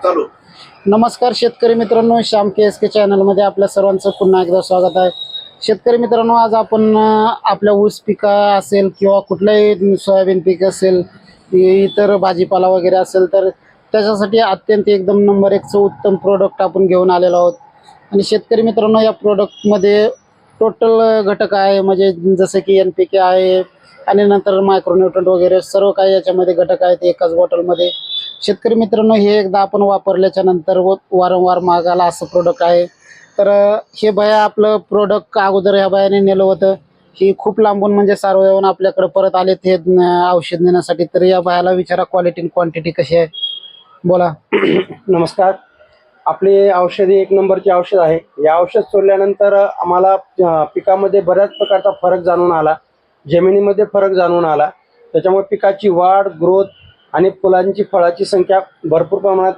चालू. नमस्कार शेतकरी मित्रांनो, श्याम KSK चॅनलमध्ये आपल्या सर्वांचं पुन्हा एकदा स्वागत आहे. शेतकरी मित्रांनो, आज आपण आपल्या ऊस पिका असेल किंवा कुठलंही सोयाबीन पीक असेल, इतर भाजीपाला वगैरे असेल, तर त्याच्यासाठी अत्यंत एकदम नंबर एकचं उत्तम प्रोडक्ट आपण घेऊन आलेलो आहोत. आणि शेतकरी मित्रांनो, या प्रोडक्टमध्ये टोटल घटक आहे, म्हणजे जसं की NPK आहे आणि नंतर मायक्रोन्यूट्रंट वगैरे सर्व काही याच्यामध्ये घटक आहेत एकाच बॉटलमध्ये. शेतकरी मित्रांनो, हे एकदा आपण वापरल्याच्या नंतर वारंवार मागायला असं प्रोडक्ट आहे. तर हे भया आपलं प्रोडक्ट अगोदर ह्या बायाने नेलं होतं. ही खूप लांबून म्हणजे सारव येऊन आपल्याकडे परत आले ते औषध नेण्यासाठी. तर या बायाला विचारा क्वालिटी क्वांटिटी कशी आहे, बोला. नमस्कार. आपली औषधी एक नंबरची औषध आहे. या औषध सोडल्यानंतर आम्हाला पिकामध्ये बऱ्याच प्रकारचा फरक जाणून आला, जमिनीमध्ये फरक जाणून आला. त्याच्यामुळे पिकाची वाढ, ग्रोथ आणि फुलांची फळाची संख्या भरपूर प्रमाणात